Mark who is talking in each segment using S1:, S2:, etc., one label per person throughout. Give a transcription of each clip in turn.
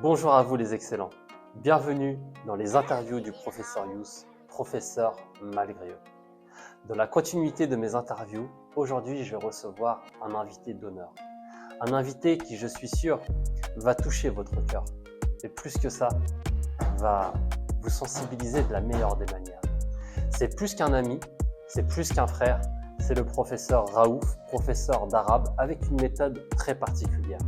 S1: Bonjour à vous les excellents. Bienvenue dans les interviews du professeur Youss, professeur malgré eux. Dans la continuité de mes interviews, aujourd'hui je vais recevoir un invité d'honneur. Un invité qui, je suis sûr, va toucher votre cœur. Et plus que ça, va vous sensibiliser de la meilleure des manières. C'est plus qu'un ami, c'est plus qu'un frère, c'est le professeur Raouf, professeur d'arabe avec une méthode très particulière.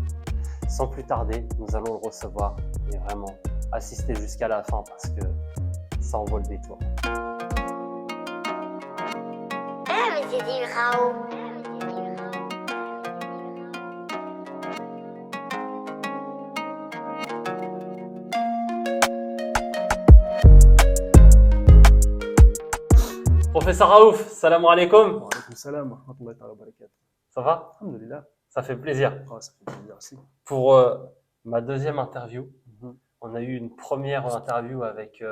S1: Sans plus tarder, nous allons le recevoir et vraiment assister jusqu'à la fin parce que ça en vaut le détour. Professeur Raouf, salam alaikum.
S2: Wa alaykoum salam wa rahmatullahi wa barakatuh.
S1: Ça va?
S2: Alhamdulillah.
S1: Ça fait plaisir.
S2: Oh, ça fait plaisir aussi.
S1: Pour ma deuxième interview, on a eu une première interview avec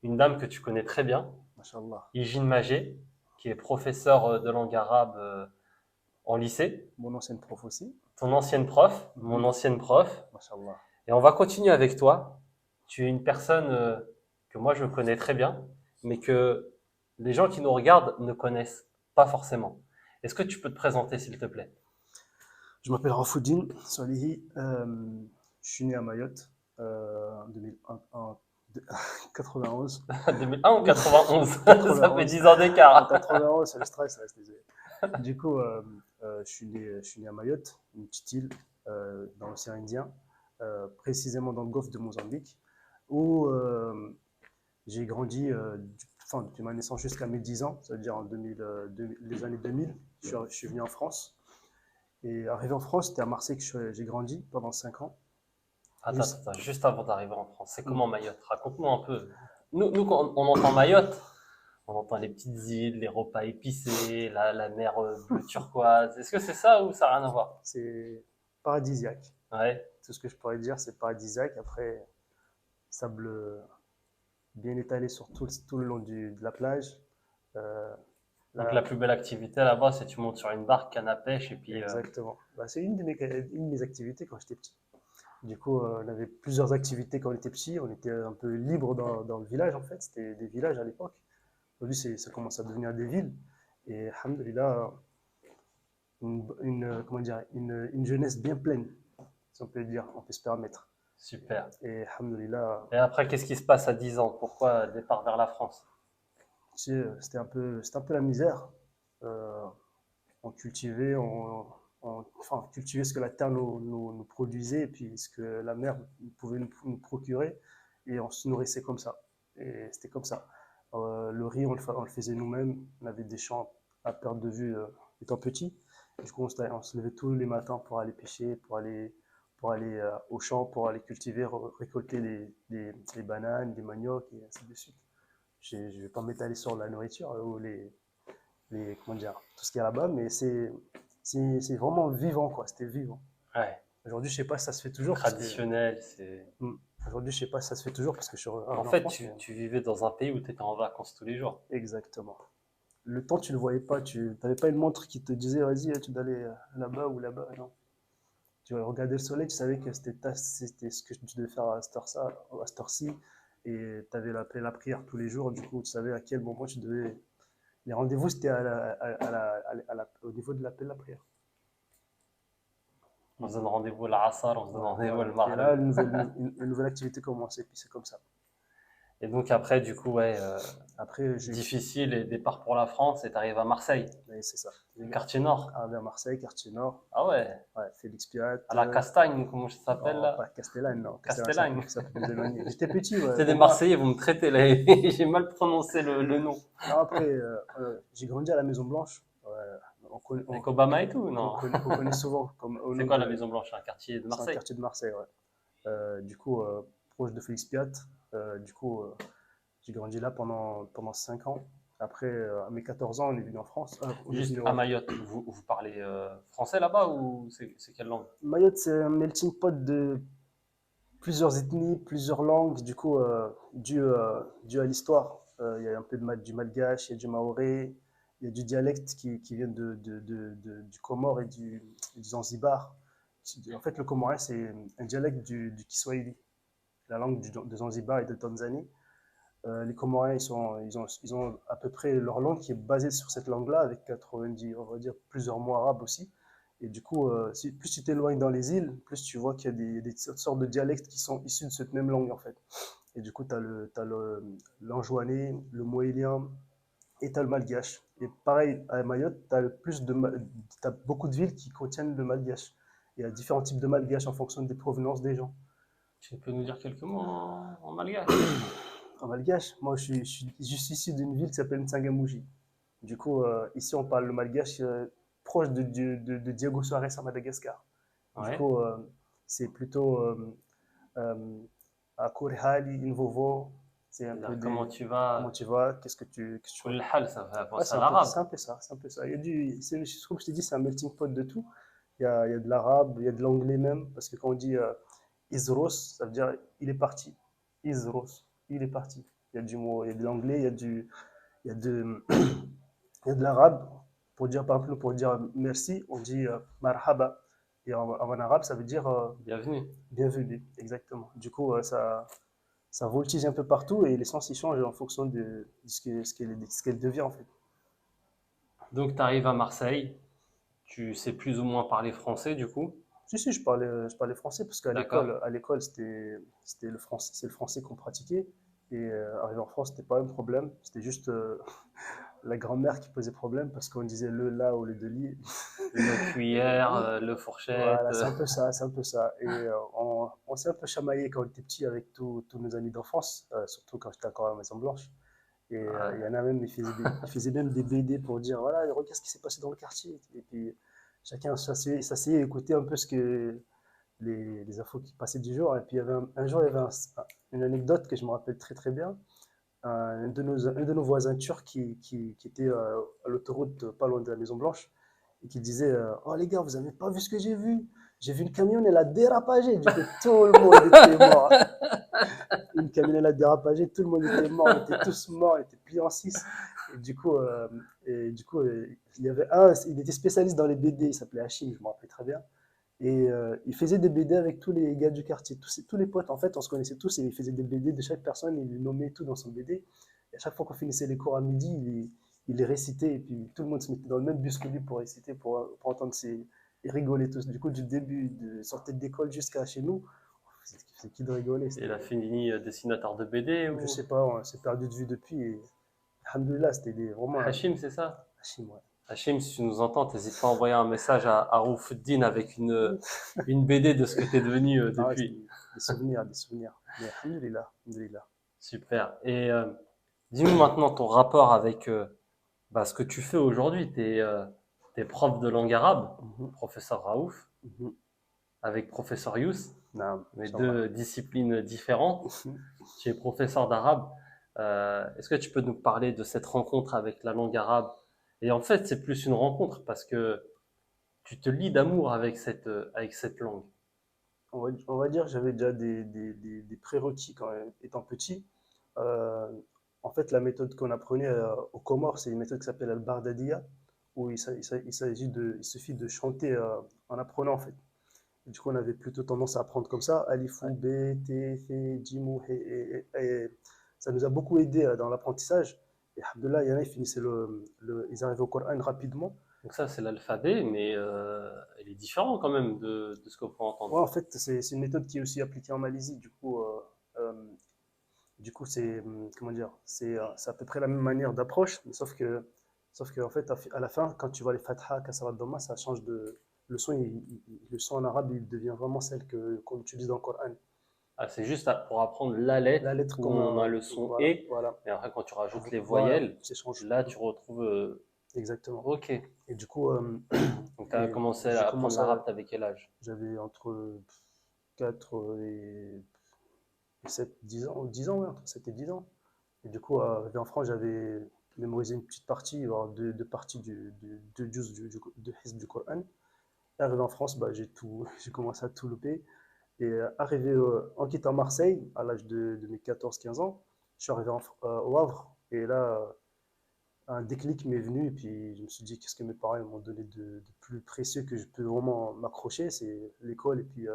S1: une dame que tu connais très bien,
S2: Mashallah.
S1: Hijine Magé, qui est professeure de langue arabe en lycée.
S2: Mon ancienne prof aussi.
S1: Ton ancienne prof, mon ancienne prof.
S2: Mashallah.
S1: Et on va continuer avec toi. Tu es une personne que moi je connais très bien, mais que les gens qui nous regardent ne connaissent pas forcément. Est-ce que tu peux te présenter, s'il te plaît?
S2: Je m'appelle Rafouddine Solihi. Je suis né à Mayotte en 91.
S1: 2001 ou 91? Ça
S2: 91.
S1: fait 10 ans
S2: En
S1: d'écart.
S2: 91, c'est le stress, reste désolé. Du coup, je suis né à Mayotte, une petite île dans l'océan Indien, précisément dans le golfe de Mozambique, où j'ai grandi depuis ma naissance jusqu'à mes 10 ans, c'est-à-dire les années 2000. Je suis venu en France. Et arrivé en France, c'était à Marseille que j'ai grandi pendant 5 ans.
S1: Attends, juste avant d'arriver en France, c'est comment Mayotte? Raconte-nous un peu. Nous quand on entend Mayotte, on entend les petites îles, les repas épicés, la mer bleue turquoise. Est-ce que c'est ça ou ça n'a rien à voir?
S2: C'est paradisiaque.
S1: Ouais.
S2: Tout ce que je pourrais dire, c'est paradisiaque. Après, sable bien étalé sur tout le long de la plage.
S1: Donc la plus belle activité là-bas, c'est tu montes sur une barque, canne à pêche et puis.
S2: Exactement. C'est une de mes activités quand j'étais petit. Du coup, on avait plusieurs activités quand on était petit. On était un peu libre dans le village en fait. C'était des villages à l'époque. Aujourd'hui, ça commence à devenir des villes. Et alhamdoulilah, une jeunesse bien pleine, si on peut dire, on peut se permettre.
S1: Super.
S2: Et alhamdoulilah.
S1: Et après, qu'est-ce qui se passe à 10 ans? Pourquoi le départ vers la France?
S2: C'était un peu la misère. On cultivait, cultivait ce que la terre nous produisait et puis ce que la mer pouvait nous procurer. Et on se nourrissait comme ça. Et c'était comme ça. Le riz, on le faisait nous-mêmes. On avait des champs à perte de vue étant petit. Du coup, on se levait tous les matins pour aller pêcher, pour aller au champ, pour aller cultiver, récolter les bananes, des maniocs et ainsi de suite. Je ne vais pas m'étaler sur la nourriture ou comment dire, tout ce qu'il y a là-bas, mais c'est vraiment vivant, quoi. C'était vivant.
S1: Ouais.
S2: Aujourd'hui, je sais pas si ça se fait toujours.
S1: Traditionnel, c'est.
S2: Aujourd'hui, je sais pas si ça se fait toujours parce que je suis
S1: En fait, tu vivais dans un pays où tu étais en vacances tous les jours.
S2: Exactement. Le temps, tu le voyais pas. Tu n'avais pas une montre qui te disait, vas-y, tu dois aller là-bas ou là-bas. Non. Tu regardais le soleil, tu savais que c'était ce que tu devais faire à cette heure-ci. Et tu avais la prière tous les jours. Du coup, tu savais à quel moment tu devais. Les rendez-vous, c'était au niveau de l'appel de la prière.
S1: On se donne rendez-vous à l'Assar, on se donne rendez-vous à
S2: Et
S1: Maghreb.
S2: là, une nouvelle activité commençait, puis c'est comme ça.
S1: Et donc après, du coup, ouais,
S2: Après,
S1: difficile et départ pour la France et tu arrives à Marseille.
S2: Oui, c'est ça.
S1: Quartier Nord.
S2: Arrivé à Marseille, quartier Nord.
S1: Ah ouais.
S2: Ouais, Félix Piat.
S1: À la Castagne, comment ça s'appelle là?
S2: Pas Castellane, non.
S1: Castellane.
S2: J'étais petit, ouais.
S1: C'est des Marseillais, vont me traiter là. J'ai mal prononcé le nom.
S2: Non, après, j'ai grandi à la Maison Blanche.
S1: Avec Obama et tout, non?
S2: On connaît souvent.
S1: C'est quoi la Maison Blanche? Un quartier de Marseille?
S2: C'est un quartier de Marseille, ouais. Du coup, proche de Félix Piat. Du coup, j'ai grandi là pendant 5 ans. Après, à mes 14 ans, on est venu en France.
S1: Juste à Mayotte, vous parlez français là-bas ou c'est quelle langue?
S2: Mayotte, c'est un melting pot de plusieurs ethnies, plusieurs langues. Du coup, dû à l'histoire, il y a un peu du malgache, il y a du maoré, il y a du dialecte qui vient du Comore et du Zanzibar. En fait, le comorien, c'est un dialecte du Kiswahili. la langue de Zanzibar et de Tanzanie. Les Comoriens, ils ont à peu près leur langue qui est basée sur cette langue-là, avec 90, on va dire, plusieurs mots arabes aussi. Et du coup, plus tu t'éloignes dans les îles, plus tu vois qu'il y a des sortes de dialectes qui sont issus de cette même langue, en fait. Et du coup, tu as l'anjouanais, le moélien et tu as le malgache. Et pareil, à Mayotte, t'as beaucoup de villes qui contiennent le malgache. Il y a différents types de malgache en fonction des provenances des gens.
S1: Tu peux nous dire quelques mots en malgache?
S2: En malgache, moi, je suis issu d'une ville qui s'appelle Ntsangamouji. Du coup, ici, on parle le malgache proche de Diego Suarez à Madagascar. Du
S1: Ouais.
S2: coup, c'est plutôt euh, à Kurhali, Invovo, c'est un peu
S1: C'est-à-dire, comment
S2: des.
S1: tu
S2: Comment
S1: vas?
S2: tu vas? Qu'est-ce que tu
S1: Kul hal, ça fait
S2: Ouais,
S1: penser à l'arabe.
S2: c'est un peu ça, c'est un peu ça. Il y a comme je t'ai dit, c'est un melting pot de tout. Il y a de l'arabe, il y a de l'anglais même, parce que quand on dit Isros, ça veut dire il est parti. Isros, il est parti. Il y a du mot, il y a de l'anglais, il y a de, il y a de l'arabe. Pour dire, par exemple, pour dire merci, on dit marhaba. Et en arabe, ça veut dire
S1: Bienvenue.
S2: bienvenue, exactement. Du coup, ça voltige un peu partout et les sens ils changent en fonction de ce qu'elle devient en fait.
S1: Donc, tu arrives à Marseille. Tu sais plus ou moins parler français, du coup.
S2: Si, si, je parlais français parce
S1: D'accord.
S2: à l'école, c'était le français, c'est le français qu'on pratiquait. Et arrivé en France, c'était pas un problème. C'était juste la grand-mère qui posait problème parce qu'on disait le là au lieu de li.
S1: Le cuillère, le fourchette.
S2: Voilà, c'est un peu ça, c'est un peu ça. Et on s'est un peu chamaillé quand on était petit avec tous nos amis d'enfance, surtout quand j'étais encore à la Maison Blanche. Et il y en a même, ils faisaient même des BD pour dire voilà, regarde ce qui s'est passé dans le quartier. Et puis chacun s'asseyait et écoutait un peu ce que les infos qui passaient du jour. Et puis il y avait un jour, il y avait une anecdote que je me rappelle très très bien. Un de nos voisins turcs qui était à l'autoroute pas loin de la Maison Blanche et qui disait oh les gars, vous avez pas vu ce que j'ai vu? J'ai vu une camionnette, elle a dérapagé. Du coup, tout le monde était mort. Une camionnette a dérapagé, tout le monde était mort, on était tous morts, on était pliés en six. Et du coup il y avait il était spécialiste dans les BD, il s'appelait Hachim, je me rappelle très bien. Et il faisait des BD avec tous les gars du quartier, tous les potes. En fait, on se connaissait tous et il faisait des BD de chaque personne, il nommait tout dans son BD. Et à chaque fois qu'on finissait les cours à midi, il les récitait et puis tout le monde se mettait dans le même bus que lui pour réciter, pour entendre et rigoler tous. Du coup, du début de sortie d'école jusqu'à chez nous, c'est qui de rigoler.
S1: Et la
S2: C'était,
S1: fini dessinateur de BD
S2: je
S1: ou
S2: sais pas, on s'est perdu de vue depuis. Et alhamdoulilah, vraiment un
S1: Hachim, c'est ça?
S2: Hachim, ouais.
S1: Hachim, si tu nous entends, n'hésite pas à envoyer un message à Roufuddin avec une BD de ce que tu es devenu
S2: Ah ouais,
S1: depuis.
S2: des souvenirs, des souvenirs. Mais alhamdoulilah, alhamdoulilah.
S1: Super. Et dis-nous maintenant ton rapport avec ce que tu fais aujourd'hui. Tu es prof de langue arabe,
S2: Mhm,
S1: professeur Raouf,
S2: mhm.
S1: avec professeur Yous,
S2: Naam,
S1: mais
S2: Inch'Allah.
S1: deux disciplines différentes. Tu es professeur d'arabe. Est-ce que tu peux nous parler de cette rencontre avec la langue arabe? Et en fait, c'est plus une rencontre parce que tu te lis d'amour avec cette langue.
S2: On va dire que j'avais déjà des prérequis étant petit. Euh, En fait, la méthode qu'on apprenait au Comores, c'est une méthode qui s'appelle Al-Bardadiya, où il suffit de chanter en apprenant en fait. Et du coup, on avait plutôt tendance à apprendre comme ça,
S1: Ouais.
S2: Alifou, B, T, F, Jimou, He, et ça nous a beaucoup aidé dans l'apprentissage. Et Alhamdoulilah, il y en a, ils arrivaient au Coran rapidement.
S1: Donc ça, c'est l'alphabet, mais il est différent quand même de ce qu'on peut
S2: Ouais,
S1: entendre.
S2: en fait, c'est une méthode qui est aussi appliquée en Malaisie. Euh, c'est, comment dire, c'est à peu près la même manière d'approche, mais sauf que en fait, à la fin, quand tu vois les fatha, kasra, dhamma, ça change de. Le son, le son en arabe, il devient vraiment celle qu'on utilise dans le Coran.
S1: Ah, c'est juste pour apprendre la
S2: La
S1: lettre
S2: lettre
S1: où
S2: comme
S1: on a le son
S2: voilà, voilà,
S1: et après quand tu rajoutes les
S2: voilà,
S1: voyelles,
S2: c'est change.
S1: là tu retrouves.
S2: Exactement.
S1: Ok.
S2: Et du coup,
S1: Donc tu as
S2: et
S1: commencé
S2: j'ai
S1: à apprendre
S2: commencé à,
S1: l'arabe, t'avais quel âge?
S2: j'avais entre 4 et 7, 10 ans, ouais, entre 7 et 10 ans. Et du coup, arrivé en France, j'avais mémorisé une petite partie, voire deux parties de juz de Hizb du Coran. Et arrivé en France, bah, j'ai commencé à tout louper. Et arrivé en quittant Marseille, à l'âge de mes 14-15 ans, je suis arrivé au Havre. Et là, un déclic m'est venu. Et puis, je me suis dit, qu'est-ce que mes parents m'ont donné de plus précieux que je peux vraiment m'accrocher, c'est l'école et puis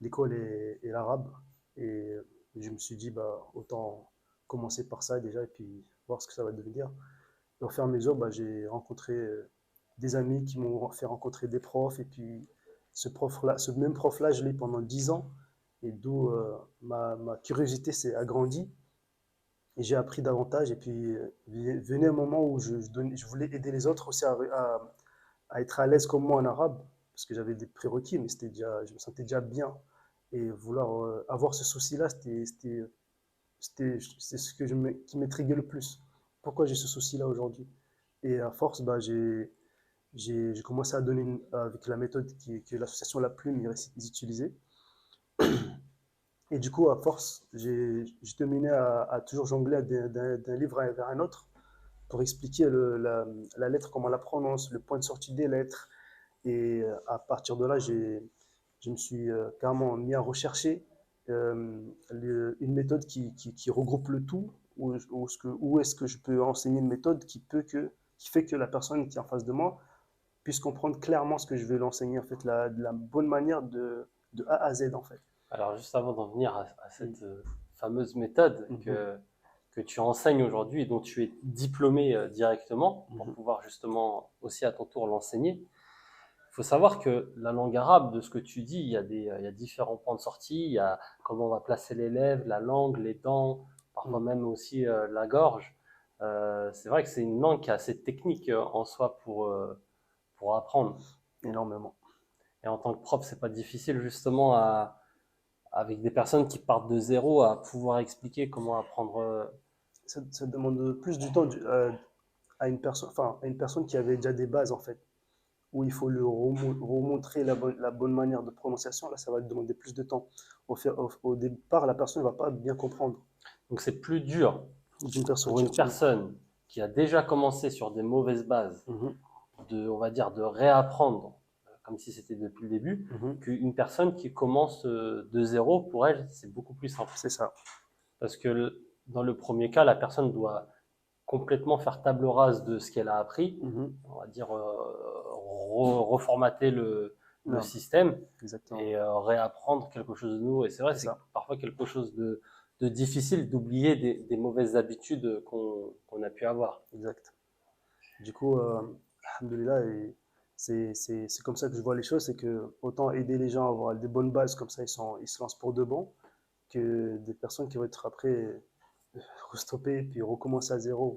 S2: l'école et l'arabe. Et je me suis dit, bah, autant commencer par ça déjà et puis voir ce que ça va devenir. Et au fur et à mesure, bah, j'ai rencontré des amis qui m'ont fait rencontrer des profs. Et puis ce même prof-là, je l'ai eu pendant 10 ans. Et d'où ma curiosité s'est agrandie. Et j'ai appris davantage. Et puis venait un moment où je voulais aider les autres aussi à être à l'aise comme moi en arabe. Parce que j'avais des prérequis, mais je me sentais déjà bien. Et vouloir avoir ce souci-là, c'est ce que qui m'intriguait le plus. Pourquoi j'ai ce souci-là aujourd'hui? Et à force, bah, j'ai commencé à donner avec la méthode qui est l'association la plume, ils utilisaient. Et du coup, à force, j'ai terminé à toujours jongler d'un livre vers un autre pour expliquer la lettre, comment la prononce, le point de sortie des lettres. Et à partir de là, je me suis carrément mis à rechercher une méthode qui regroupe le tout, où est-ce que je peux enseigner une méthode qui fait que la personne qui est en face de moi puisse comprendre clairement ce que je vais l'enseigner, en fait, la bonne manière de A à Z, en fait.
S1: Alors, juste avant d'en venir à cette fameuse méthode que tu enseignes aujourd'hui et dont tu es diplômé directement pour pouvoir justement aussi à ton tour l'enseigner, il faut savoir que la langue arabe, de ce que tu dis, il y a différents points de sortie, il y a comment on va placer les lèvres, la langue, les dents, parfois même aussi la gorge. C'est vrai que c'est une langue qui est assez technique en soi pour apprendre.
S2: Énormément.
S1: Et en tant que prof, c'est pas difficile justement avec des personnes qui partent de zéro à pouvoir expliquer comment apprendre.
S2: Ça demande plus du temps à une personne qui avait déjà des bases, en fait, où il faut lui remontrer la bonne manière de prononciation. Là, ça va demander plus de temps. Au départ, la personne ne va pas bien comprendre.
S1: Donc c'est plus dur pour une personne qui a déjà commencé sur des mauvaises bases on va dire, de réapprendre comme si c'était depuis le début, qu'une personne qui commence de zéro, pour elle, c'est beaucoup plus simple.
S2: C'est ça.
S1: Parce que dans le premier cas, la personne doit complètement faire table rase de ce qu'elle a appris, on va dire reformater le système et réapprendre quelque chose de nouveau. Et c'est vrai, c'est parfois quelque chose de difficile d'oublier des mauvaises habitudes qu'on a pu avoir.
S2: Exact. Du coup, alhamdoulilah, c'est comme ça que je vois les choses, c'est que autant aider les gens à avoir des bonnes bases, comme ça ils se lancent pour de bon, que des personnes qui vont être après restopper puis recommencer à zéro.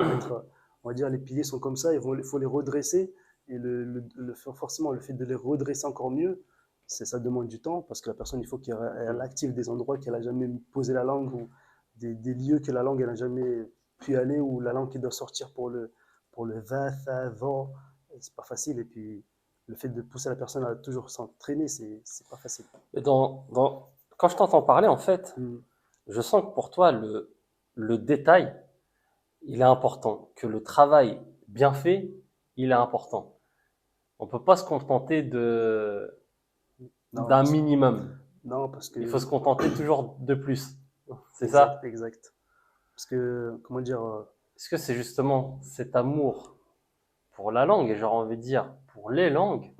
S2: On va dire, les piliers sont comme ça, il faut les redresser. Et forcément, le fait de les redresser encore mieux, ça demande du temps parce que la personne, il faut qu'elle active des endroits qu'elle n'a jamais posé la langue ou des lieux que la langue n'a jamais pu aller ou la langue qui doit sortir pour le va, fa, va. C'est pas facile. Et puis, le fait de pousser la personne à toujours s'entraîner, c'est pas facile.
S1: Mais quand je t'entends parler, en fait, je sens que pour toi, le détail, il est important, que le travail bien fait, il est important. On ne peut pas se contenter d'un minimum.
S2: Non, parce que...
S1: Il faut se contenter toujours de plus. C'est ça?
S2: Exact. Parce que, comment dire...
S1: Est-ce que c'est justement cet amour pour la langue, et j'aurais envie de dire pour les langues,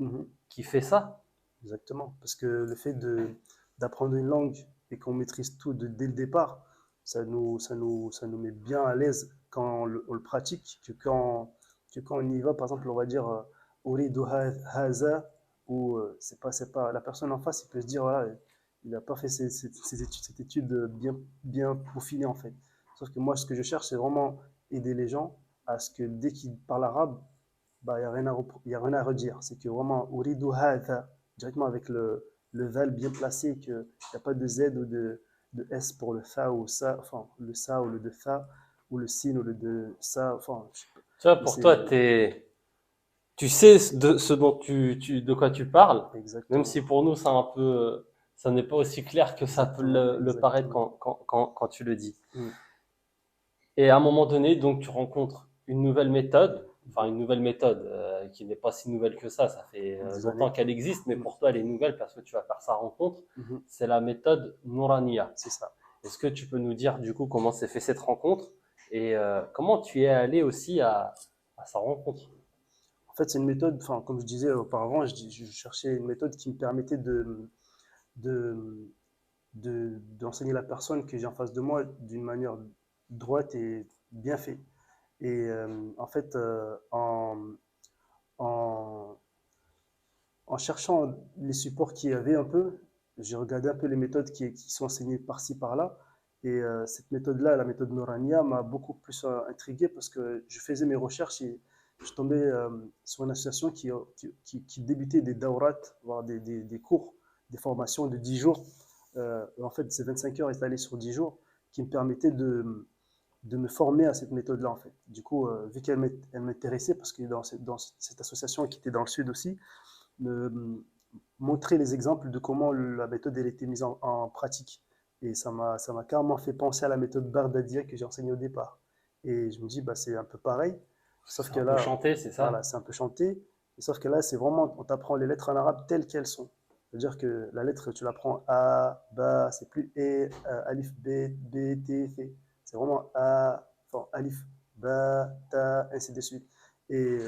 S1: qui fait ça?
S2: Exactement. Parce que le fait d'apprendre une langue et qu'on maîtrise tout dès le départ, ça nous met bien à l'aise quand on le pratique, que quand on y va, par exemple, on va dire Uridu haza, ou c'est pas, la personne en face, il peut se dire, voilà, il n'a pas fait cette étude bien peaufinée en fait. Sauf que moi, ce que je cherche, c'est vraiment aider les gens à ce que dès qu'ils parlent arabe, bah, il n'y a rien à redire. C'est que vraiment, Uridu haza, directement avec le val bien placé, qu'il n'y a pas de Z ou de S pour le fa ou ça, enfin le sa ou le de fa, ou le sin ou le de ça, enfin.
S1: Tu vois, pour toi, tu sais de quoi tu parles,
S2: Exactement.
S1: même si pour nous, ça n'est pas aussi clair que ça peut le paraître quand tu le dis. Et à un moment donné, donc, tu rencontres une nouvelle méthode, qui n'est pas si nouvelle que ça fait longtemps qu'elle existe, mais pour toi, elle est nouvelle parce que tu vas faire sa rencontre. C'est la méthode Nourania.
S2: C'est ça.
S1: Est-ce que tu peux nous dire du coup comment s'est fait cette rencontre et comment tu es allé aussi à sa rencontre?
S2: En fait, c'est une méthode, enfin, comme je disais auparavant, je cherchais une méthode qui me permettait de d'enseigner la personne que j'ai en face de moi d'une manière droite et bien fait. Et en fait, en, en cherchant les supports qu'il y avait un peu, j'ai regardé un peu les méthodes qui sont enseignées par-ci, par-là. Et cette méthode-là, la méthode Norania, m'a beaucoup plus intrigué parce que je faisais mes recherches et je tombais sur une association qui débutait des dawrat, voire des cours, des formations de 10 jours. En fait, c'est 25 heures étalées sur 10 jours qui me permettaient de me former à cette méthode-là, en fait. Du coup, vu qu'elle m'intéressait, parce que dans cette association qui était dans le sud aussi, me montrer les exemples de comment la méthode elle était mise en pratique. Et ça m'a carrément fait penser à la méthode Bardadia que j'ai enseignée au départ. Et je me dis, bah, c'est un peu pareil, sauf
S1: C'est
S2: que
S1: un peu
S2: là,
S1: chanté, c'est
S2: voilà,
S1: ça?
S2: c'est un peu chanté, et sauf que là, c'est vraiment, on t'apprend les lettres en arabe telles qu'elles sont. C'est-à-dire que la lettre, tu l'apprends A, Ba, c'est plus E, Alif, B, B, T, F. C'est vraiment A, enfin, Alif, Ba, Ta, ainsi de suite. Et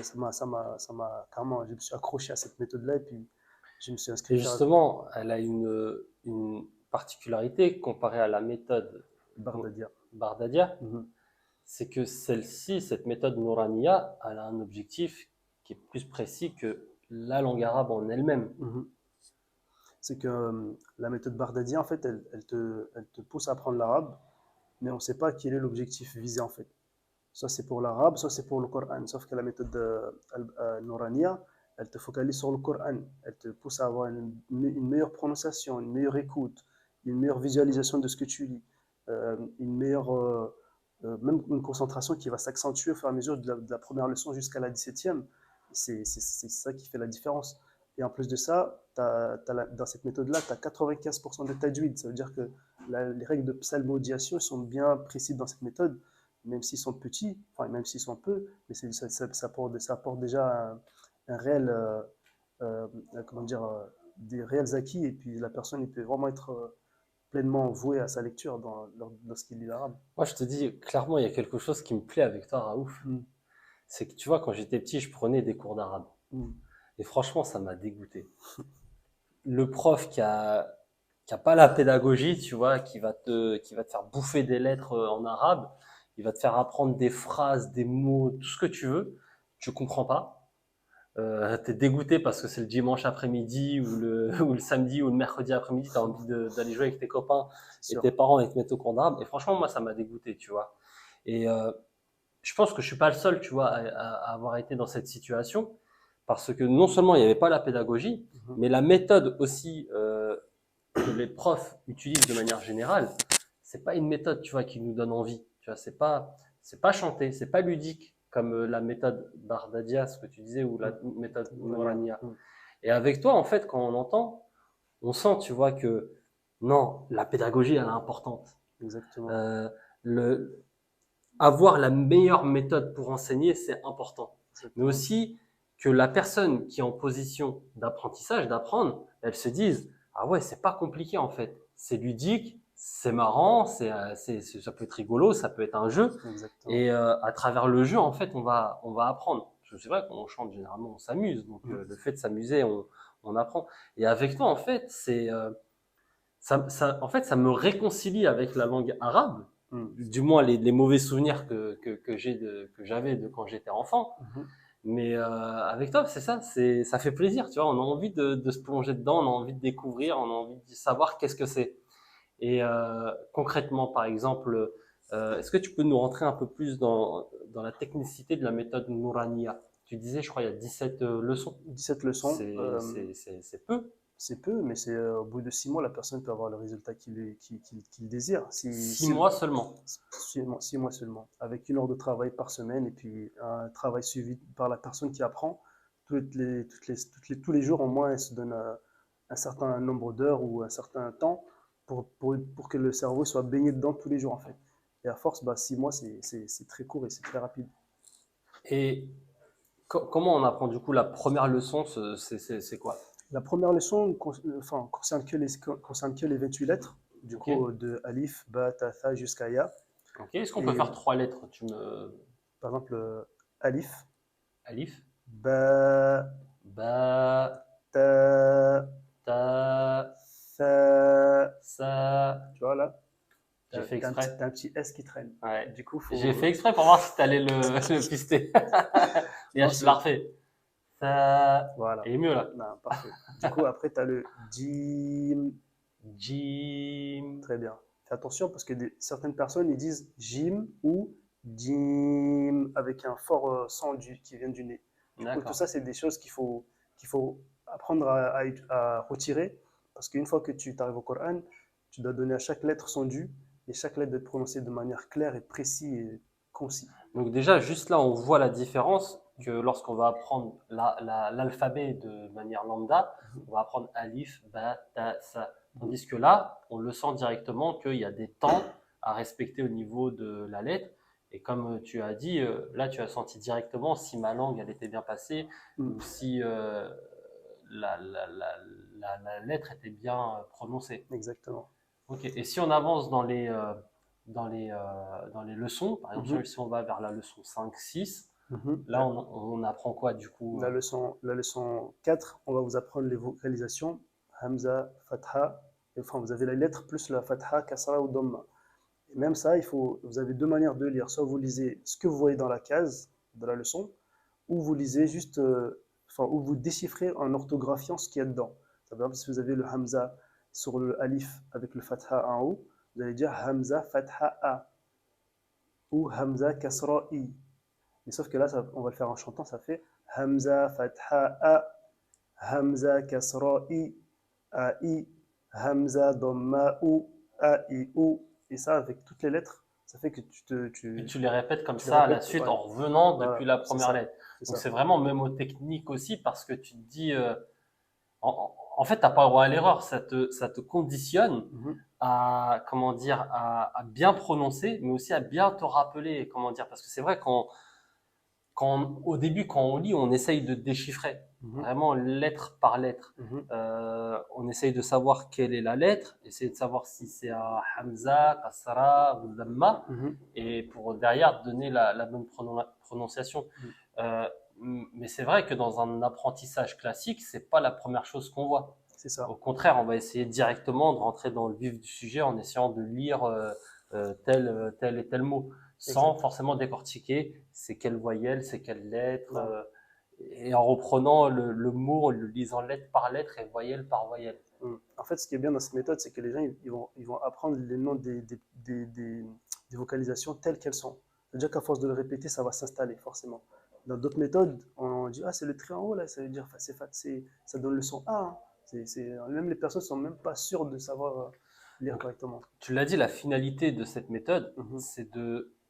S2: carrément, je me suis accroché à cette méthode-là et puis je me suis inscrit
S1: Et
S2: faire
S1: justement, elle a une particularité comparée à la méthode
S2: Bardadia.
S1: Bardadia,
S2: Mhm.
S1: c'est que celle-ci, cette méthode Nouraniya, elle a un objectif qui est plus précis que la langue arabe en elle-même.
S2: Mhm. C'est que la méthode Bardadia, en fait, elle te pousse à apprendre l'arabe, mais on ne sait pas quel est l'objectif visé, en fait. Soit c'est pour l'arabe, soit c'est pour le Coran. Sauf que la méthode Nouraniya, elle te focalise sur le Coran. Elle te pousse à avoir une meilleure prononciation, une meilleure écoute, une meilleure visualisation de ce que tu lis, une meilleure, même une concentration qui va s'accentuer au fur et à mesure de la première leçon jusqu'à la 17e. C'est ça qui fait la différence. Et en plus de ça, dans cette méthode-là, tu as 95% de tajwid. Ça veut dire que les règles de psalmodiation sont bien précises dans cette méthode, même s'ils sont petits, enfin même s'ils sont peu, mais ça apporte déjà un réel, comment dire, des réels acquis, et puis la personne il peut vraiment être pleinement vouée à sa lecture lorsqu'il lit l'arabe.
S1: Moi, je te dis, clairement, il y a quelque chose qui me plaît avec toi, Raouf.
S2: Mm,
S1: C'est que tu vois, quand j'étais petit, je prenais des cours d'arabe.
S2: mm,
S1: Et franchement, ça m'a dégoûté. Le prof qui a pas la pédagogie, tu vois, qui va te faire bouffer des lettres en arabe, il va te faire apprendre des phrases, des mots, tout ce que tu veux, tu comprends pas. T'es dégoûté parce que c'est le dimanche après-midi ou ou le samedi ou le mercredi après-midi, t'as envie d'aller jouer avec tes copains
S2: c'est
S1: et
S2: sûr.
S1: tes parents et te mettre au cours d'arabe. Et franchement, moi, ça m'a dégoûté, tu vois. Et je pense que je suis pas le seul, tu vois, à avoir été dans cette situation parce que non seulement il n'y avait pas la pédagogie,
S2: Mhm,
S1: mais la méthode aussi que les profs utilisent de manière générale, c'est pas une méthode, tu vois, qui nous donne envie. Tu vois, c'est pas chanté, c'est pas ludique comme la méthode Bardadia, ce que tu disais, ou la
S2: mm,
S1: méthode
S2: Nourania,
S1: Nourania.
S2: mm,
S1: Et avec toi, en fait, quand on entend, on sent, tu vois, que non, la pédagogie, elle est importante.
S2: exactement.
S1: Euh, le, avoir la meilleure méthode pour enseigner, c'est important. Mais
S2: Exactement.
S1: aussi que la personne qui est en position d'apprentissage, d'apprendre, elle se dise, ah ouais, c'est pas compliqué en fait. C'est ludique, c'est marrant, ça peut être rigolo, ça peut être un jeu.
S2: Exactement.
S1: Et à travers le jeu, en fait, on va apprendre. C'est vrai qu'on chante généralement, on s'amuse. Donc
S2: Mm,
S1: le fait de s'amuser, on apprend. Et avec toi, en fait, en fait, ça me réconcilie avec la langue arabe,
S2: mm,
S1: du moins les mauvais souvenirs que j'avais de quand j'étais enfant.
S2: mhm.
S1: Mais avec toi, c'est ça, ça fait plaisir, tu vois. On a envie de se plonger dedans, on a envie de découvrir, on a envie de savoir qu'est-ce que c'est. Et concrètement, par exemple, est-ce que tu peux nous rentrer un peu plus dans la technicité de la méthode Nourania? Tu disais, je crois, il y a 17 leçons.
S2: 17 leçons.
S1: C'est peu.
S2: C'est peu, mais c'est au bout de 6 mois, la personne peut avoir le résultat qu'il désire.
S1: 6 mois seulement.
S2: 6 mois seulement, avec 1 heure de travail par semaine et puis un travail suivi par la personne qui apprend. Tous les jours, au moins, elle se donne un certain nombre d'heures ou un certain temps pour que le cerveau soit baigné dedans tous les jours, en fait. Et à force, bah, 6 mois, c'est très court et c'est très rapide.
S1: Et comment on apprend du coup la première leçon? C'est quoi?
S2: La première leçon concerne que les 28 lettres, du
S1: Ok.
S2: coup, de Alif, Ba, Ta, Tha jusqu'à Ya.
S1: Ok. Est-ce qu'on peut
S2: Et
S1: faire 3 lettres?
S2: par exemple, Alif,
S1: Alif,
S2: Ba,
S1: ba,
S2: Ta,
S1: ta,
S2: Fa.
S1: Ça,
S2: Tu vois là,
S1: j'ai fait
S2: t'as
S1: exprès.
S2: un petit S qui traîne.
S1: Ouais.
S2: Du coup, faut.
S1: J'ai fait exprès pour voir si t'allais le pister. Et
S2: Non,
S1: je te la refais. Ça,
S2: Voilà.
S1: et mieux là.
S2: Non, parfait. Du coup, après, tu as le jim.
S1: Jim.
S2: Très bien. Fais attention parce que certaines personnes, ils disent jim ou jim avec un fort son qui vient du nez. Du coup, tout
S1: D'accord.
S2: ça, c'est des choses qu'il faut apprendre à retirer parce qu'une fois que tu arrives au Coran, tu dois donner à chaque lettre son dû et chaque lettre doit être prononcée de manière claire et précise et concise.
S1: Donc déjà, juste là, on voit la différence que lorsqu'on va apprendre l'alphabet de manière lambda,
S2: Mhm.
S1: on va apprendre alif, ba, ta, sa. Tandis que là, on le sent directement qu'il y a des temps à respecter au niveau de la lettre. Et comme tu as dit, là, tu as senti directement si ma langue, elle était bien passée
S2: Mhm.
S1: ou si la, la, la, la lettre était bien prononcée.
S2: Exactement.
S1: Ok. Et si on avance dans les leçons, par exemple,
S2: Mhm.
S1: si on va vers la leçon 5, 6,
S2: Mhm.
S1: là, on apprend quoi du coup?
S2: La leçon 4, on va vous apprendre les vocalisations Hamza, Fatha. Enfin, vous avez la lettre plus la Fatha, Kasra ou Dhamma. Et même ça, vous avez deux manières de lire. Soit vous lisez ce que vous voyez dans la case de la leçon, ou vous lisez juste, enfin, ou vous déchiffrez en orthographiant ce qu'il y a dedans. Ça veut dire, si vous avez le Hamza sur le Alif avec le Fatha en haut, vous allez dire Hamza, Fatha A, ou Hamza, Kasra I. Mais sauf que là, on va le faire en chantant, ça fait Hamza, Fatha A, Hamza, Kasra I, A I, Hamza, Dhamma U, A I U. Et ça, avec toutes les lettres, ça fait que
S1: Et tu les répètes comme
S2: tu les
S1: ça à la
S2: répètes.
S1: suite
S2: Ouais,
S1: en revenant depuis
S2: voilà,
S1: la
S2: c'est
S1: première
S2: ça.
S1: lettre.
S2: C'est
S1: Donc
S2: ça.
S1: c'est vraiment mémotechnique aussi parce que tu te dis, en fait, tu n'as pas le droit à l'erreur. Ça te conditionne
S2: Mhm,
S1: à, comment dire, à bien prononcer, mais aussi à bien te rappeler, comment dire, parce que c'est vrai au début, quand on lit, on essaye de déchiffrer,
S2: mhm,
S1: vraiment lettre par lettre.
S2: mhm,
S1: On essaye de savoir quelle est la lettre, essayer de savoir si c'est un Hamza, Kasra ou Dhamma,
S2: mhm,
S1: et pour derrière donner la bonne prononciation.
S2: mhm.
S1: Euh, mais c'est vrai que dans un apprentissage classique, c'est pas la première chose qu'on voit.
S2: C'est ça.
S1: Au contraire, on va essayer directement de rentrer dans le vif du sujet en essayant de lire tel et tel mot, sans
S2: Exact.
S1: forcément décortiquer c'est quelle voyelle, c'est quelle lettre,
S2: Voilà.
S1: et en reprenant le mot, en le lisant lettre par lettre et voyelle par voyelle.
S2: En fait, ce qui est bien dans cette méthode, c'est que les gens ils vont apprendre les noms des vocalisations telles qu'elles sont. C'est-à-dire qu'à force de le répéter, ça va s'installer forcément. Dans d'autres méthodes, on dit ah c'est le trait en haut là, ça veut dire ça donne le son A. Hein. Même les personnes sont même pas sûres de savoir lire
S1: Donc,
S2: correctement.
S1: tu l'as dit, la finalité de cette méthode,
S2: Mhm.
S1: c'est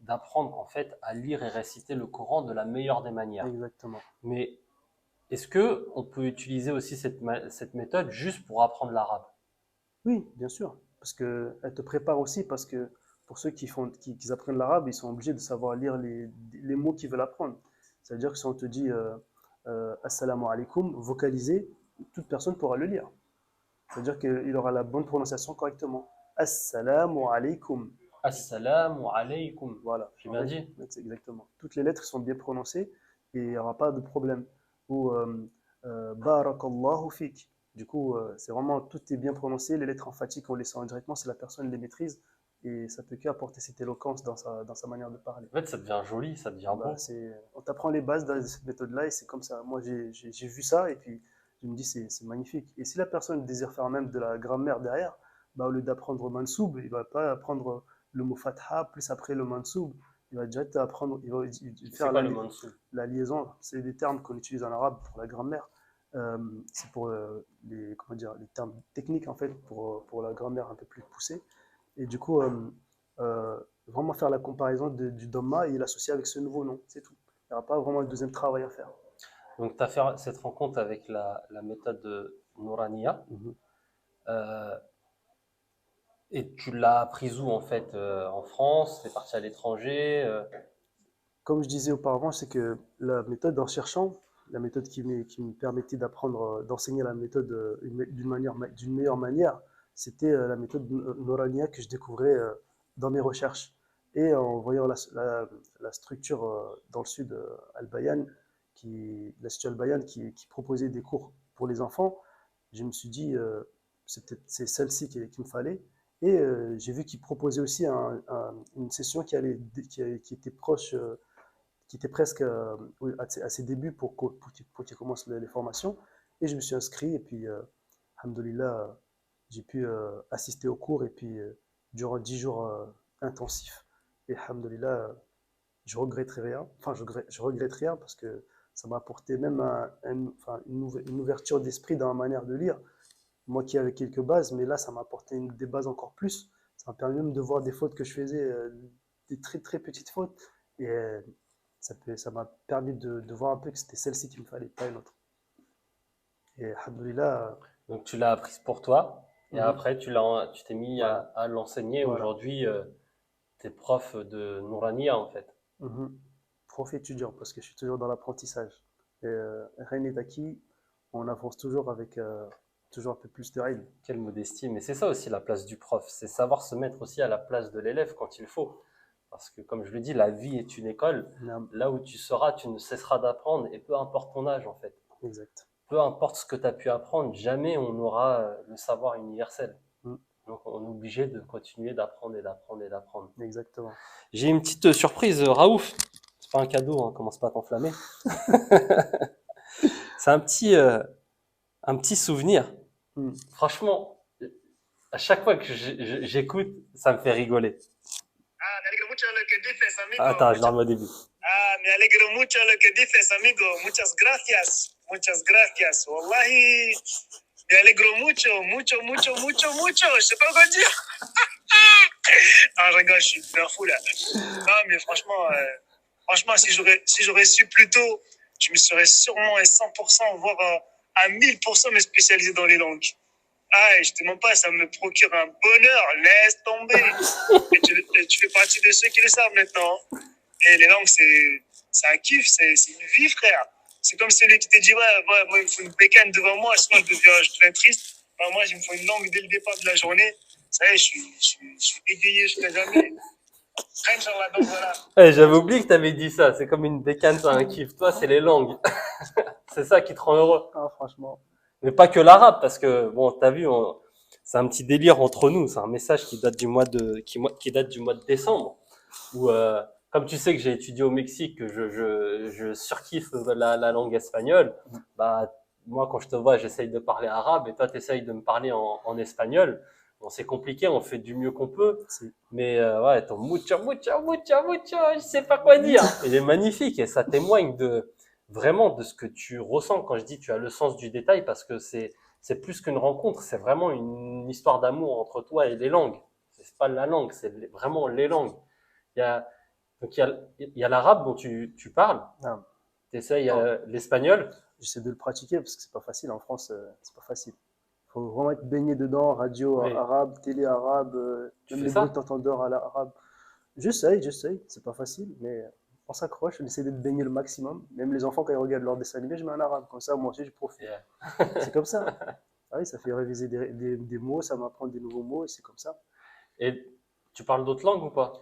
S1: d'apprendre en fait à lire et réciter le Coran de la meilleure des manières.
S2: Exactement.
S1: Mais est-ce que on peut utiliser aussi cette méthode juste pour apprendre l'arabe?
S2: Oui, bien sûr, parce que elle te prépare aussi, parce que pour ceux qui apprennent l'arabe, ils sont obligés de savoir lire les mots qu'ils veulent apprendre. C'est-à-dire que si on te dit Assalamu alaikum, vocalisé, toute personne pourra le lire. C'est-à-dire qu'il aura la bonne prononciation correctement. Assalamu alaikum.
S1: Assalamu alaykum.
S2: Voilà,
S1: J'ai bien dit.
S2: c'est exactement. Toutes les lettres sont bien prononcées et il n'y aura pas de problème. Ou Barakallahu fik. Du coup, c'est vraiment tout est bien prononcé. Les lettres emphatiques, on les sent directement si la personne les maîtrise et ça peut qu'apporter cette éloquence dans sa manière de parler.
S1: En fait, ça devient joli, ça devient
S2: Bah,
S1: beau.
S2: on t'apprend les bases de cette méthode-là et c'est comme ça. Moi, j'ai vu ça et puis je me dis c'est magnifique. Et si la personne désire faire même de la grammaire derrière, bah, au lieu d'apprendre mansoub, il va pas apprendre le mot fatha plus après le mansoub. Il va direct apprendre, il
S1: C'est
S2: faire
S1: quoi le mansou?
S2: la liaison. C'est des termes qu'on utilise en arabe pour la grammaire. Euh, c'est pour comment dire, les termes techniques en fait pour la grammaire un peu plus poussée. Et du coup, euh, vraiment faire la comparaison du Dhamma et l'associer avec ce nouveau nom, c'est tout. Il n'y aura pas vraiment un deuxième travail à faire.
S1: Donc, tu as fait cette rencontre avec la méthode de Nourania.
S2: Mhm.
S1: Euh, et tu l'as apprise où en fait? En France? Tu es parti à l'étranger?
S2: Comme je disais auparavant, c'est que la méthode en cherchant, la méthode qui me permettait d'apprendre, d'enseigner la méthode d'une meilleure manière, c'était la méthode Norania que je découvrais dans mes recherches. Et en voyant la structure dans le sud, Al-Bayan, l'Institut Al-Bayan qui proposait des cours pour les enfants, je me suis dit, c'est celle-ci qu'il me fallait. Et j'ai vu qu'il proposait aussi une session qui était proche, qui était presque oui, à ses débuts pour qu'il commence les formations. Et je me suis inscrit et puis, alhamdoulilah, j'ai pu assister au cours et puis durant 10 jours intensifs. Et alhamdoulilah, je regretterai rien. Enfin, je regrette rien parce que ça m'a apporté même enfin, une ouverture d'esprit dans ma manière de lire. Moi qui avais quelques bases, mais là, ça m'a apporté des bases encore plus. Ça m'a permis même de voir des fautes que je faisais, des très très petites fautes. Et ça m'a permis de voir un peu que c'était celle-ci qu'il me fallait, pas une autre. Et alhamdoulilah,
S1: Donc tu l'as apprise pour toi et
S2: mhm,
S1: après tu t'es mis
S2: voilà,
S1: à l'enseigner.
S2: voilà.
S1: Aujourd'hui, tu es prof de Nourania en fait.
S2: Mhm. Prof étudiant, parce que je suis toujours dans l'apprentissage. Et rien n'est acquis, on avance toujours avec toujours un peu plus de règles.
S1: Quelle modestie. Mais c'est ça aussi la place du prof, c'est savoir se mettre aussi à la place de l'élève quand il faut. Parce que comme je le dis, la vie est une école.
S2: Naam,
S1: Là où tu seras, tu ne cesseras d'apprendre et peu importe ton âge en fait.
S2: exact.
S1: Peu importe ce que tu as pu apprendre, jamais on aura le savoir universel.
S2: Mm,
S1: Donc on est obligé de continuer d'apprendre et d'apprendre et d'apprendre.
S2: exactement.
S1: J'ai une petite surprise, Raouf. C'est pas un cadeau, hein, commence pas à t'enflammer. C'est un petit souvenir.
S2: Mm.
S1: Franchement, à chaque fois que j'écoute, ça me fait rigoler.
S3: Ah, me alegro mucho lo que dices, amigo.
S1: Attends, je dorme au début.
S3: Ah, me alegro mucho lo que dices, amigo. Muchas gracias. Muchas gracias. Wallahi, me alegro mucho, mucho, mucho, mucho, mucho. Je sais pas quoi dire. Ah, je rigole, je suis bien fou là. Non, mais franchement, si j'aurais su plus tôt, je me serais sûrement et 100%, voire à 1000% me spécialiser dans les langues. Ah, et je te mens pas, ça me procure un bonheur. Laisse tomber. Et tu fais partie de ceux qui le savent maintenant. Et les langues, c'est un kiff, c'est une vie, frère. C'est comme celui qui te dit, ouais, moi, il me faut une bécane devant moi, sinon je deviens triste. Enfin, moi, il me faut une langue dès le départ de la journée. Ça y est, je suis égayé jusqu'à jamais. Inch'Allah, donc voilà.
S1: J'avais oublié que tu avais dit ça. C'est comme une bécane, c'est un kiff. Toi, c'est les langues. C'est ça qui te rend heureux.
S2: Ah, franchement,
S1: Mais pas que l'arabe, parce que, bon, t'as vu, c'est un petit délire entre nous. C'est un message qui date qui date du mois de décembre. Où, comme tu sais que j'ai étudié au Mexique, que je surkiffe la langue espagnole, bah, moi, quand je te vois, j'essaye de parler arabe et toi, tu essayes de me parler en espagnol. Bon, c'est compliqué, on fait du mieux qu'on peut.
S2: c'est
S1: Mais ouais, ton mucho, mucho, mucho, mucho, je sais pas quoi dire. Il est magnifique et ça témoigne vraiment de ce que tu ressens quand je dis tu as le sens du détail parce que c'est plus qu'une rencontre, c'est vraiment une histoire d'amour entre toi et les langues. C'est pas la langue, c'est vraiment les langues. Il y a, donc il y a l'arabe dont tu parles,
S2: ah,
S1: tu essayes
S2: oh,
S1: l'espagnol.
S2: j'essaie de le pratiquer parce que c'est pas facile en France, c'est pas facile. Il faut vraiment être baigné dedans, radio
S1: Oui,
S2: arabe, télé arabe,
S1: tu
S2: même
S1: fais
S2: les bruits
S1: ça.
S2: d'entendeurs à l'arabe. J'essaye, c'est pas facile, mais on s'accroche, on essaie d'être baigné le maximum. Même les enfants, quand ils regardent leurs dessins animés, je mets un arabe, comme ça, moi aussi, je profite.
S1: Et,
S2: C'est comme ça. Ah oui, ça fait réviser des mots, ça m'apprend des nouveaux mots, et c'est comme ça.
S1: et tu parles d'autres langues ou pas?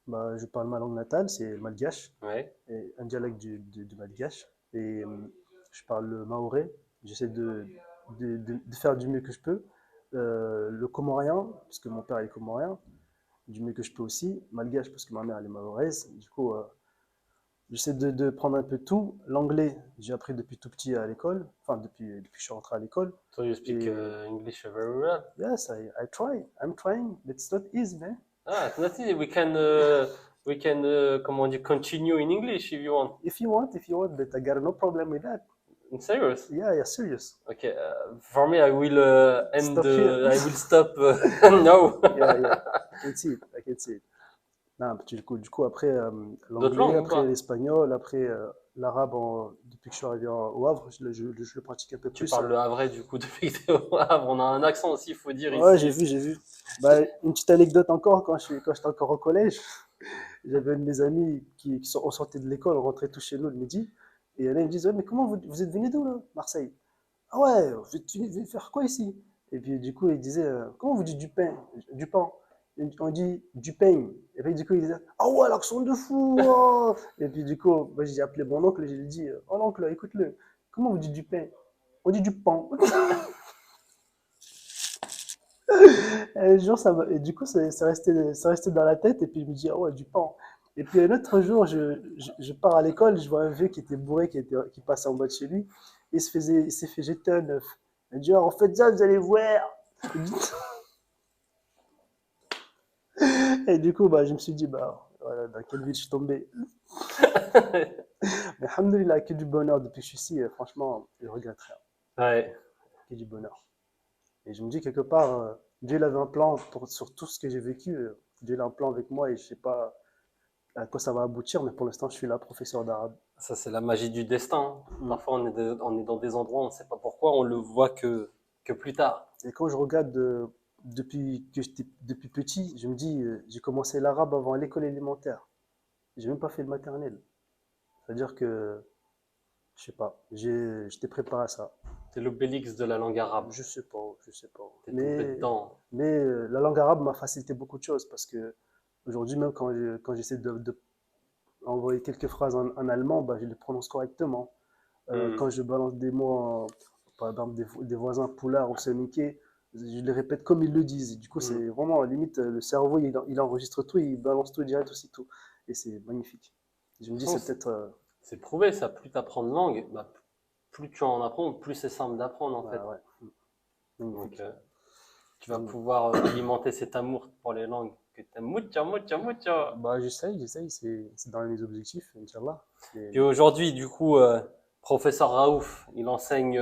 S2: Bah, je parle ma langue natale, c'est le malgache,
S1: Ouais.
S2: et un dialecte du malgache. Et je parle le maoré, j'essaie de faire du mieux que je peux. Le comorien, parce que mon père est comorien, du mieux que je peux aussi. Malgache, parce que ma mère elle est mahoraise. Du coup, j'essaie de prendre un peu tout. L'anglais, j'ai appris depuis tout petit à l'école, enfin depuis que je suis rentré à l'école.
S1: So you speak
S2: Et
S1: English very well.
S2: yes, I try, I'm trying, but it's not easy, man.
S1: Ah, it's not easy. We can, comment on dit, continue in English if you want.
S2: If you want, but I got no problem with that.
S1: In serious.
S2: Yeah, serious.
S1: Okay. For me, I will end.
S2: Stop here.
S1: I will stop. No.
S2: Yeah, I can see it. Non, du coup, après
S1: D'autres
S2: l'anglais,
S1: langues ou
S2: après
S1: pas?
S2: l'espagnol, après l'arabe, depuis que je suis arrivé au Havre, je le pratique un peu
S1: Tu
S2: plus.
S1: parles le havrais du coup depuis que t'es au Havre. On a un accent aussi, il faut dire
S2: Ouais,
S1: ici.
S2: j'ai vu. Bah, une petite anecdote encore, quand j'étais encore au collège, j'avais un de mes amis on sortait de l'école, on rentrait tous chez nous le midi, et il y en a, ils me disent, ouais, mais comment vous êtes venu d'où là, Marseille? Ah ouais, vous venez faire quoi ici? Et puis du coup, il disait, comment vous dites du pain? On dit du pain. Et puis du coup, il disait, ah ouais, l'accent de fou! Oh. Et puis du coup, bah, j'ai appelé mon oncle et je lui ai dit, oh l'oncle, écoute-le, comment vous dites du pain? On dit du pain. Et un jour, et du coup, ça restait dans la tête. Et puis, je me dis, ah ouais, du pain. Et puis, un autre jour, je pars à l'école. Je vois un vieux qui était bourré, qui passait en bas de chez lui. Il s'est fait jeter un œuf. Il dit, oh, faites ça, vous allez voir. Et du coup, bah, je me suis dit, bah, voilà, dans quelle ville je suis tombé. Mais alhamdoulilah, que du bonheur depuis que je suis ici. Franchement, je regrette rien.
S1: Ouais,
S2: Que du bonheur. Et je me dis quelque part, Dieu il avait un plan sur tout ce que j'ai vécu. Dieu il a un plan avec moi et je sais pas à quoi ça va aboutir, mais pour l'instant, je suis là, professeur d'arabe.
S1: ça c'est la magie du destin.
S2: Mm.
S1: Parfois on est dans des endroits, on ne sait pas pourquoi, on le voit que plus tard.
S2: Et quand je regarde depuis petit, je me dis, j'ai commencé l'arabe avant l'école élémentaire. J'ai même pas fait le maternel. C'est-à-dire que, je sais pas, j'étais préparé à ça.
S1: C'est l'obélix de la langue arabe.
S2: Je sais pas, je sais pas.
S1: T'es tombé dedans.
S2: Mais la langue arabe m'a facilité beaucoup de choses parce que aujourd'hui, même quand j'essaie de envoyer quelques phrases en allemand, bah, je les prononce correctement. Quand je balance des mots, par exemple des voisins poulards ou soniqués, je les répète comme ils le disent. Et du coup, c'est vraiment, limite, le cerveau, il enregistre tout, il balance tout direct aussitôt. Et c'est magnifique. Je me dis, c'est peut-être.
S1: C'est prouvé ça, plus tu apprends de langue, bah, plus tu en apprends, plus c'est simple d'apprendre en fait.
S2: Ouais.
S1: Donc tu vas pouvoir alimenter cet amour pour les langues que tu aimes mucho, mucho, mucho.
S2: Bah, j'essaye, c'est dans mes objectifs, Inch'Allah.
S1: Et aujourd'hui, du coup, professeur Raouf, il enseigne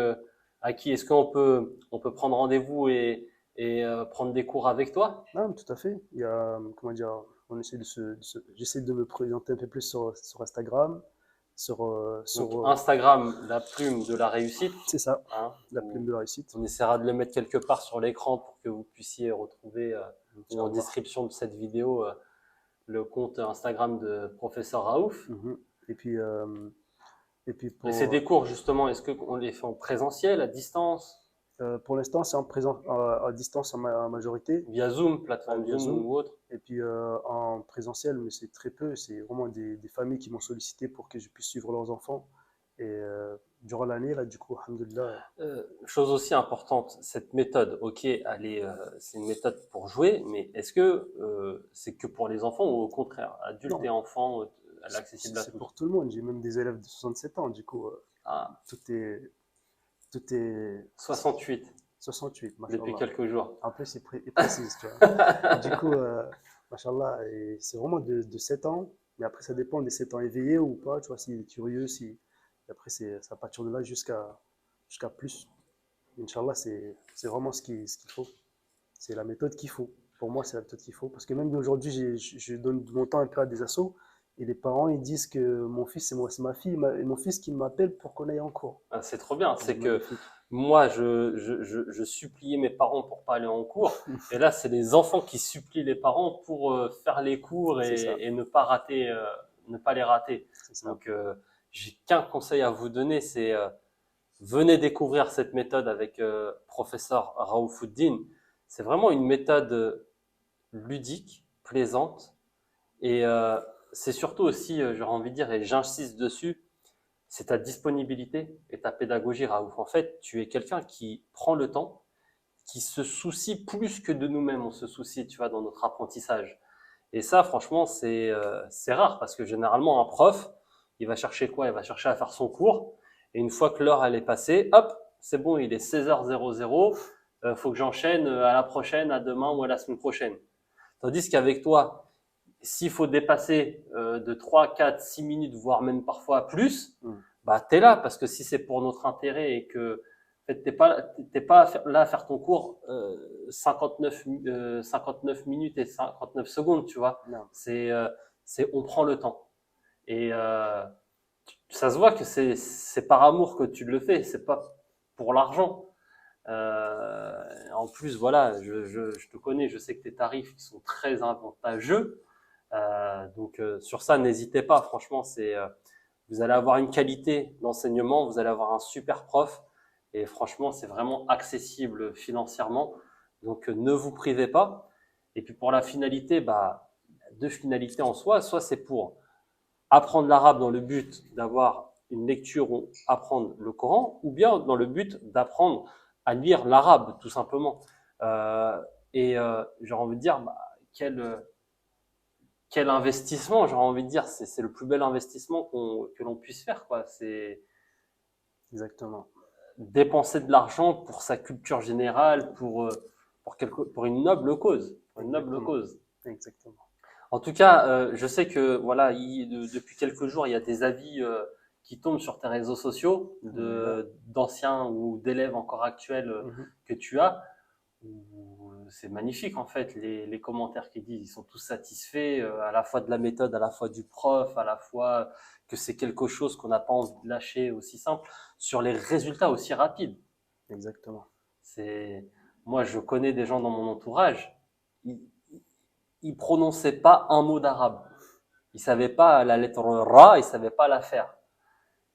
S1: à qui? Est-ce on peut prendre rendez-vous et prendre des cours avec toi?
S2: Non, tout à fait. Il y a, comment dire, on essaie j'essaie de me présenter un peu plus sur Instagram,
S1: Donc, Instagram, la plume de la réussite.
S2: c'est ça,
S1: Hein,
S2: la plume de la réussite.
S1: on essaiera de le mettre quelque part sur l'écran pour que vous puissiez retrouver ou en description de cette vidéo le compte Instagram de professeur Raouf.
S2: Et puis,
S1: Et c'est des cours justement, est-ce qu'on les fait en présentiel, à distance,
S2: pour l'instant, c'est à distance en majorité,
S1: via Zoom, plateforme
S2: via
S1: Zoom
S2: Zoom.
S1: ou autre?
S2: Et puis en présentiel, mais c'est très peu. C'est vraiment des familles qui m'ont sollicité pour que je puisse suivre leurs enfants. Et durant l'année, là, du coup, alhamdoulilah.
S1: Chose aussi importante, cette méthode, ok, c'est une méthode pour jouer, mais est-ce que c'est que pour les enfants ou au contraire, adultes
S2: Non.
S1: et enfants, elle est accessible à
S2: C'est
S1: tous?
S2: pour tout le monde. J'ai même des élèves de 67 ans, du coup,
S1: Ah,
S2: tout est
S1: 68
S2: 68,
S1: depuis
S2: machallah.
S1: quelques jours.
S2: En plus, il précise, tu vois. Du coup, machallah, et c'est vraiment de 7 ans, mais après, ça dépend des 7 ans éveillés ou pas, tu vois, s'il est curieux, si. Et après, ça partir de là jusqu'à plus. Inch'Allah, c'est vraiment ce qu'il faut. C'est la méthode qu'il faut. Pour moi, c'est la méthode qu'il faut. Parce que même aujourd'hui, je donne mon temps un peu à des assos, et les parents, ils disent que mon fils, c'est ma fille, et mon fils qui m'appelle pour qu'on aille en cours.
S1: Ah, c'est trop bien, c'est que
S2: magnifique.
S1: moi, je suppliais mes parents pour pas aller en cours, et là, c'est les enfants qui supplient les parents pour faire les cours
S2: C'est ça.
S1: et ne pas rater, ne pas les rater.
S2: C'est ça.
S1: Donc, j'ai qu'un conseil à vous donner, c'est venez découvrir cette méthode avec professeur Raoufouddin. C'est vraiment une méthode ludique, plaisante, et c'est surtout aussi, j'aurais envie de dire, et j'insiste dessus, c'est ta disponibilité et ta pédagogie, Raouf. En fait, tu es quelqu'un qui prend le temps, qui se soucie plus que de nous-mêmes, on se soucie, tu vois, dans notre apprentissage. Et ça, franchement, c'est rare parce que généralement, un prof, il va chercher quoi? Il va chercher à faire son cours. Et une fois que l'heure, elle est passée, hop, c'est bon, il est 16h00, faut que j'enchaîne à la prochaine, à demain ou à la semaine prochaine. Tandis qu'avec toi, s'il faut dépasser de 3, 4, 6 minutes, voire même parfois plus, bah, t'es là parce que si c'est pour notre intérêt et que en fait, t'es pas là à faire ton cours 59 minutes et 59 secondes, tu vois.
S2: Non.
S1: On prend le temps. Et ça se voit que c'est par amour que tu le fais, c'est pas pour l'argent. En plus, voilà, je te connais, je sais que tes tarifs sont très avantageux. Donc sur ça, n'hésitez pas. Franchement, vous allez avoir une qualité d'enseignement, vous allez avoir un super prof, et franchement, c'est vraiment accessible financièrement. Donc ne vous privez pas. Et puis pour la finalité, bah, deux finalités en soi. Soit c'est pour apprendre l'arabe dans le but d'avoir une lecture ou apprendre le Coran, ou bien dans le but d'apprendre à lire l'arabe, tout simplement. Et j'aurais envie de dire, bah, quel investissement, j'aurais envie de dire, c'est le plus bel investissement que l'on puisse faire, quoi. C'est
S2: Exactement.
S1: dépenser de l'argent pour sa culture générale, pour une noble cause. Pour une noble
S2: Exactement.
S1: cause.
S2: Exactement.
S1: En tout cas, je sais que voilà, depuis quelques jours, il y a des avis qui tombent sur tes réseaux sociaux d'anciens ou d'élèves encore actuels que tu as. C'est magnifique en fait, les commentaires qu'ils disent, ils sont tous satisfaits à la fois de la méthode, à la fois du prof, à la fois que c'est quelque chose qu'on n'a pas envie de lâcher aussi simple, sur les résultats aussi rapides.
S2: Exactement.
S1: Moi, je connais des gens dans mon entourage, ils prononçaient pas un mot d'arabe. Ils savaient pas la lettre Ra, ils savaient pas la faire.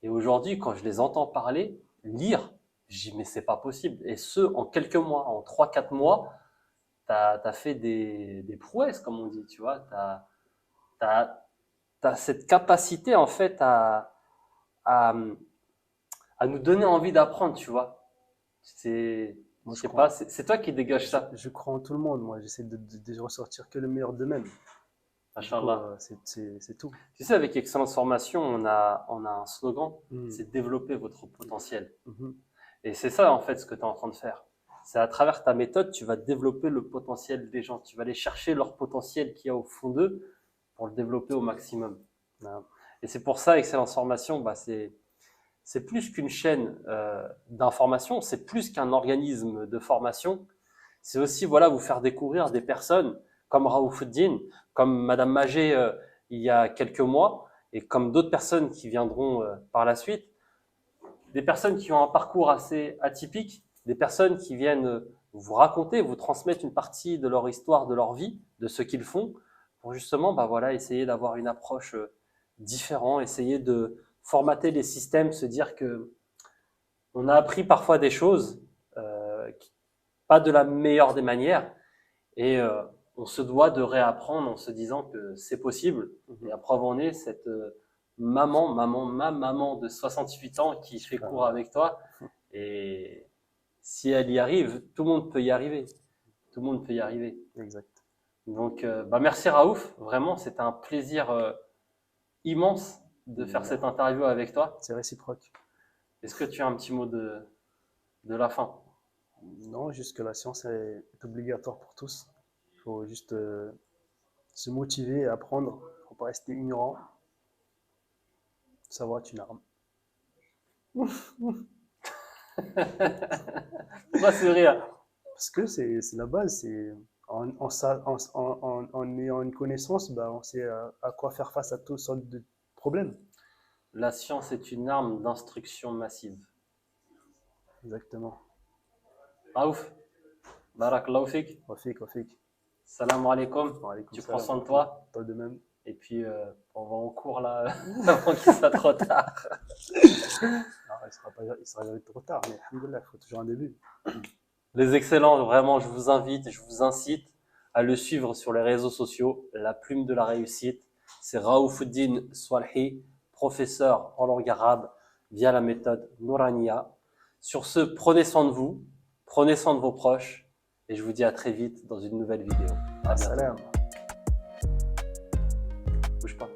S1: Et aujourd'hui, quand je les entends parler, lire, je dis mais c'est pas possible. Et ce, en quelques mois, en 3-4 mois, t'as fait des prouesses, comme on dit, tu vois. T'as cette capacité, en fait, à nous donner envie d'apprendre, tu vois.
S2: Moi,
S1: Je sais pas, c'est toi qui dégage ça.
S2: Je crois en tout le monde. Moi, j'essaie de ressortir que le meilleur d'eux-mêmes.
S1: Machallah.
S2: C'est tout.
S1: Tu sais, avec Excellence Formation, on a un slogan, c'est développer votre potentiel. Et c'est ça, en fait, ce que tu es en train de faire. C'est à travers ta méthode, tu vas développer le potentiel des gens. Tu vas aller chercher leur potentiel qu'il y a au fond d'eux pour le développer au maximum. Et c'est pour ça, Excellence Formation, bah, c'est plus qu'une chaîne d'information, c'est plus qu'un organisme de formation. C'est aussi, voilà, vous faire découvrir des personnes comme Raoufuddin, comme Madame Magé il y a quelques mois, et comme d'autres personnes qui viendront par la suite. Des personnes qui ont un parcours assez atypique, des personnes qui viennent vous raconter, vous transmettre une partie de leur histoire, de leur vie, de ce qu'ils font, pour justement, bah voilà, essayer d'avoir une approche différente, essayer de formater les systèmes, se dire que on a appris parfois des choses, pas de la meilleure des manières, et on se doit de réapprendre en se disant que c'est possible. Et la preuve en est cette ma maman de 68 ans qui fait cours avec toi. Et si elle y arrive, tout le monde peut y arriver. Tout le monde peut y arriver.
S2: Exact.
S1: Donc, merci Raouf. Vraiment, c'était un plaisir immense de faire cette interview avec toi.
S2: C'est réciproque.
S1: Est-ce que tu as un petit mot de la fin?
S2: Non, juste que la science est obligatoire pour tous. Il faut juste se motiver et apprendre. Il ne faut pas rester ignorant. Savoir est une arme.
S1: Pourquoi ce rire?
S2: Parce que c'est la base. En ayant une connaissance, bah, on sait à quoi faire face à toutes sortes de problèmes.
S1: La science est une arme d'instruction massive.
S2: Exactement.
S1: Raouf, barakallahu fik.
S2: Wafik.
S1: Salam alaikum. Tu prends soin de toi.
S2: Toi de même.
S1: Et puis, on va en cours là, avant qu'il soit trop tard.
S2: Non, il sera jamais trop tard, mais alhamdoulilah, il faut toujours un début.
S1: Les excellents, vraiment, je vous invite, je vous incite à le suivre sur les réseaux sociaux. La plume de la réussite, c'est Raoufuddin Swalhi, professeur en langue arabe via la méthode Nourania. Sur ce, prenez soin de vous, prenez soin de vos proches, et je vous dis à très vite dans une nouvelle vidéo. À bientôt.
S2: Salam.
S1: Bouge pas.